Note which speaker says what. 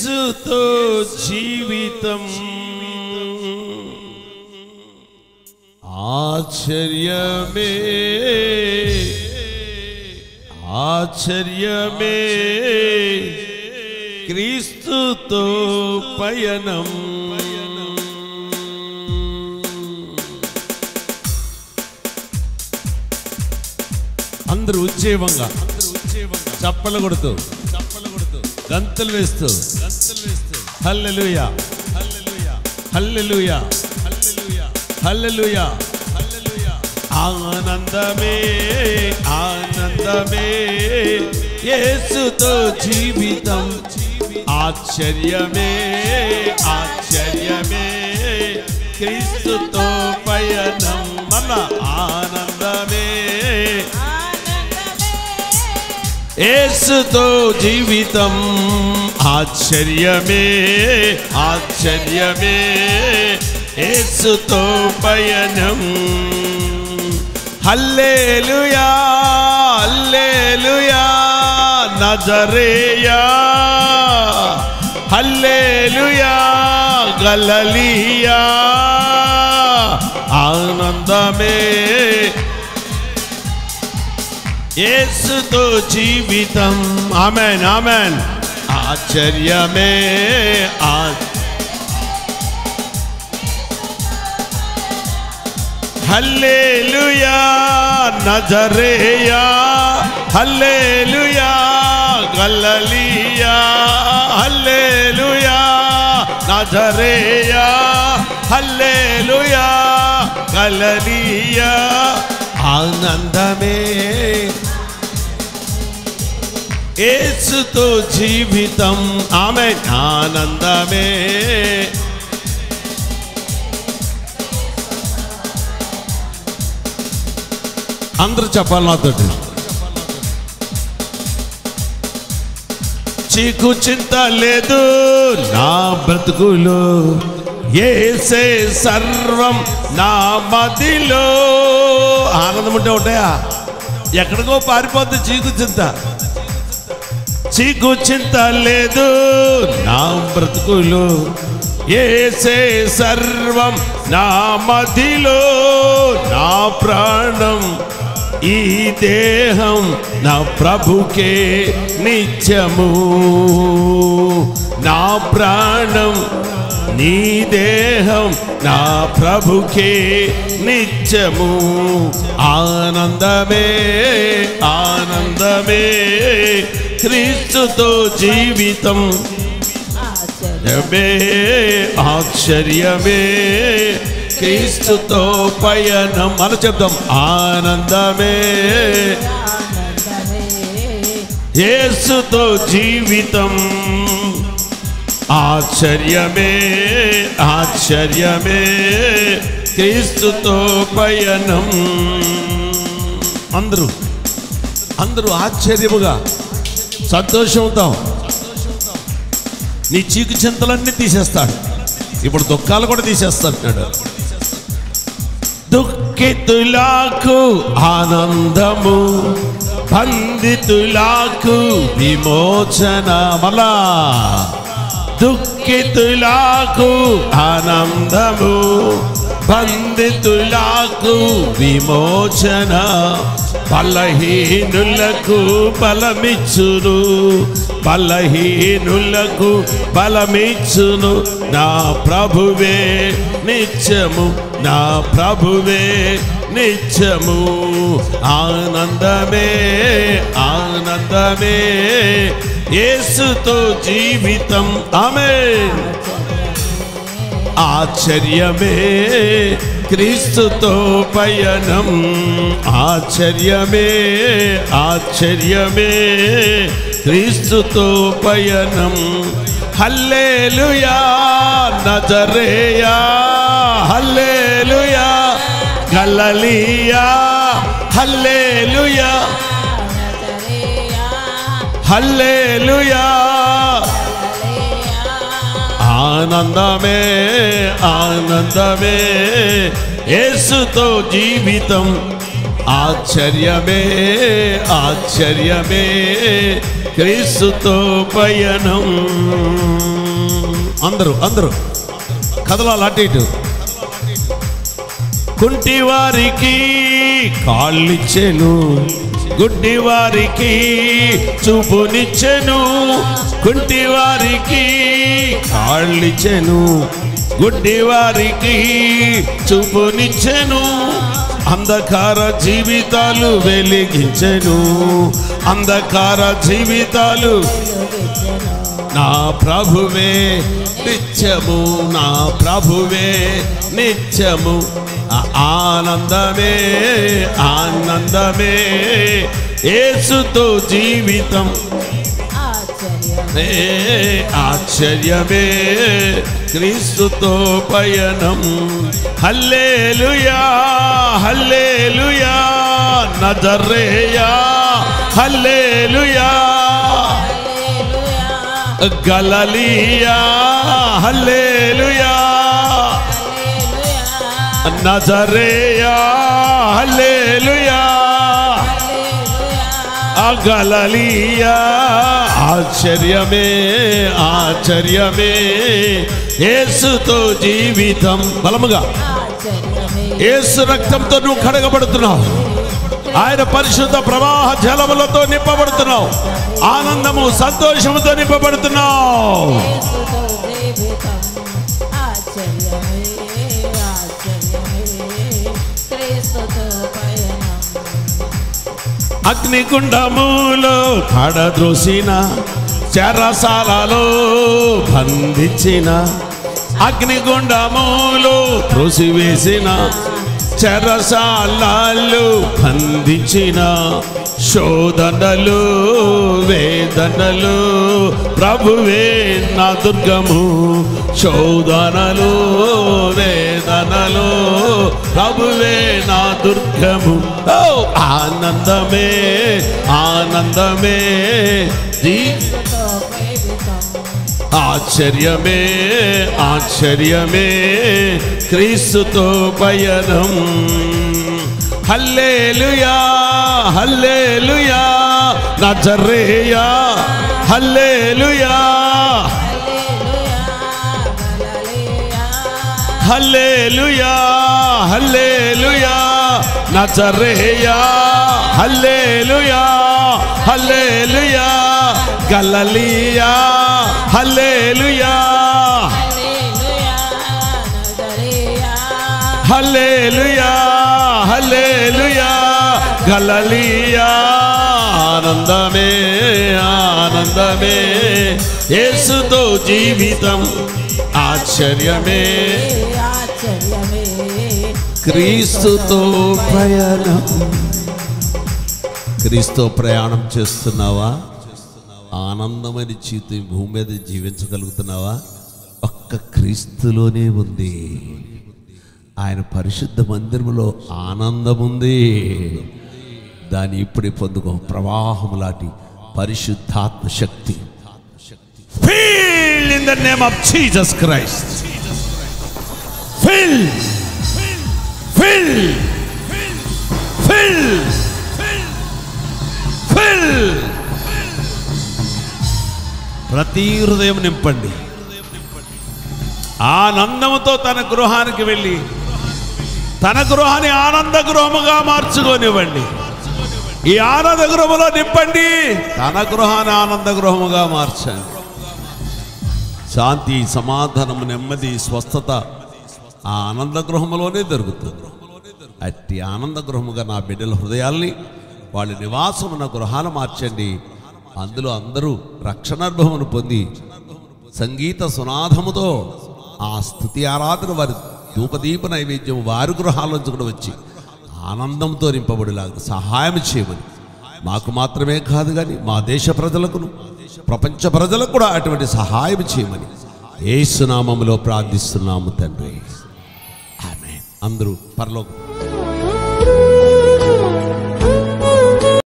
Speaker 1: యేసుతో జీవితం ఆశ్చర్యమే ఆశ్చర్యమే క్రీస్తుతో పయనం. అందరూ ఉజ్జీవంగా చప్పలు కొడుతూ గంతులు వేస్తూ హల్లెలూయా హల్లెలూయా హల్లెలూయా హల్లెలూయా హల్లెలూయా హల్లెలూయా. ఆనందమే ఆనందమే యేసుతో జీవితం ఆశ్చర్యమే ఆశ్చర్యమే క్రీస్తుతో పయనం. మళ్ళా ఆనందమే యేసుతో జీవితం ఆశ్చర్యమే ఆశ్చర్యమే యేసుతో పయనం. హల్లెలూయా హల్లెలూయా నజరేయా హల్లెలూయా గలిలయ ఆనందమే యేసుతో జీవితం. ఆమేన్ ఆమేన్. ఆశ్చర్యమే హల్లెలూయా నజరేయా హల్లెలూయా గలిలయ హల్లెలూయా నజరేయా హల్లెలూయా గలిలయ ఆనందమే యేసుతో జీవితం. ఆమేన్. ఆనందమే అందరూ చెప్పాలి నాతోటి. చీకు చింత లేదు నా బ్రతుకులో యేసే సర్వం నా మదిలో. ఆనందం ఉంటే ఉంటాయా? ఎక్కడికో పారిపోద్ది చీకు చింత. చీకు చింత లేదు నా బ్రతుకులో యేసే సర్వం నా మదిలో. నా ప్రాణం ఈ దేహం నా ప్రభుకే నిత్యము. నా ప్రాణం నీ దేహం నా ప్రభుకే నిత్యము. ఆనందమే ఆనందమే క్రీస్తుతో జీవితం ఆశ్చర్యమే ఆశ్చర్యమే క్రీస్తుతో పయనం. మనం చెప్తాం ఆనందమే యేసుతో జీవితం ఆశ్చర్యమే ఆశ్చర్యమే క్రీస్తుతో పయనం. అందరూ అందరూ ఆశ్చర్యముగా సంతోషంతో నీ చీకు చింతలన్నీ తీసేస్తాడు. ఇప్పుడు దుఃఖాలు కూడా తీసేస్తాడు. దుఃఖితులకు ఆనందము బంధితులకు విమోచన. మళ్ళా దుఃఖితులకు ఆనందము బంధితులకు విమోచన. బలహీనులకు బలమిచ్చును బలహీనులకు బలమిచ్చును. నా ప్రభువే నిత్యము నా ప్రభువే నిత్యము. ఆనందమే ఆనందమే యేసుతో జీవితం. ఆమేన్. ఆశ్చర్యమే క్రీస్తుతో పయనం ఆశ్చర్యమే ఆశ్చర్యమే క్రీస్తుతో పయనం. హల్లెలూయా నజరేయా హల్లెలూయా గలిలయ హల్లెలూయా హల్లెలూయా. ఆనందమే ఆనందమే యేసుతో జీవితం ఆశ్చర్యమే ఆశ్చర్యమే క్రీస్తుతో పయనం. అందరూ కదలాలి అటు ఇటు. కుంటివారికి కాళ్ళిచ్చెను, గుడ్డివారికి చూపునిచ్చెను. కుంటివారికి కాళ్ళిచ్చెను, గుడ్డివారికి చూపునిచ్చెను. అంధకార జీవితాలు వెలిగించెను, అంధకార జీవితాలు. నా ప్రభువే నిత్యము, నా ప్రభువే నిత్యము. ఆనందమే ఆనందమే, యేసుతో జీవితం ఆశ్చర్యమే, క్రీస్తుతో పయనం. హల్లెలూయా హల్లెలూయా నజరేయా, హల్లెలూయా గలిలయ, హల్లెలూయా నజరేయా, హల్లెలూయా గలిలయ. ఆశ్చర్యమే ఆశ్చర్యమే, యేసుతో జీవితం. బలముగా యేసు రక్తంతో నువ్వు కడగబడుతున్నావు, ఆయన పరిశుద్ధ ప్రవాహ జలములతో నింపబడుతున్నావు, ఆనందము సంతోషముతో నింపబడుతున్నావు. అగ్నిగుండములో పడద్రోసిన, చెరసాలలో బంధించిన, అగ్నిగుండములో త్రోసివేసిన, చెరసాలలో బంధించిన, శోధనలు వేదనలు ప్రభువే నా దుర్గము. శోధనలు వేదనలు ప్రభువే నా దుర్గము. ఆనందమే ఆనందమే, ఆశ్చర్యమే ఆశ్చర్యమే, క్రీస్తుతో పయనం. హల్లెలూయా హల్లెలూయా నజరేయా, హల్లెలూయా హల్లెలూయా హల్లెలూయా నజరేయా, హల్లెలూయా హల్లెలూయా గలిలయ, హల్లెలూయా హల్లెలూయా హల్లెలూయా గలిలయ. ఆనందమే ఆనందమే, యేసుతో జీవితం ఆశ్చర్యమే, క్రీస్తుతో ప్రయాణం. క్రీస్తు ప్రయాణం చేస్తున్నావా? ఆనందమైన జీవితం భూమి మీద జీవించగలుగుతున్నావా? ఒక్క క్రీస్తులోనే ఉంది. ఆయన పరిశుద్ధ మందిరంలో ఆనందం ఉంది. దాన్ని ఇప్పుడే పొందుకో. ప్రవాహం లాంటి పరిశుద్ధాత్మ శక్తి. Fill in the name of Jesus Christ. Fill, fill, fill, fill. ప్రతి హృదయం నింపండి. ఆనందముతో తన గృహానికి వెళ్ళి తన గృహాన్ని ఆనంద గృహముగా మార్చుకోనివ్వండి. ఈ ఆనంద గృహములో నింపండి, తన గృహాన్ని ఆనంద గృహముగా మార్చండి. శాంతి, సమాధానము, నెమ్మది, స్వస్థత ఆ ఆనంద గృహములోనే దొరుకుతుంది. అట్టి ఆనంద గృహముగా నా బిడ్డల హృదయాల్ని, వాళ్ళ నివాసమున్న గృహాలు మార్చండి. అందులో అందరూ రక్షణానుభవమును పొంది సంగీత సునాదముతో ఆ స్తుతి ఆరాధన, వారి ధూపదీప నైవేద్యం వారి గృహాల్లోంచి కూడా వచ్చి ఆనందంతో నింపబడిలాగా సహాయం చేయమని, మాకు మాత్రమే కాదు కానీ మా దేశ ప్రజలకును ప్రపంచ ప్రజలకు కూడా అటువంటి సహాయం చేయమని యేసు నామములో ప్రార్థిస్తున్నాము తండ్రి. ఆమేన్. అందరూ పరలోక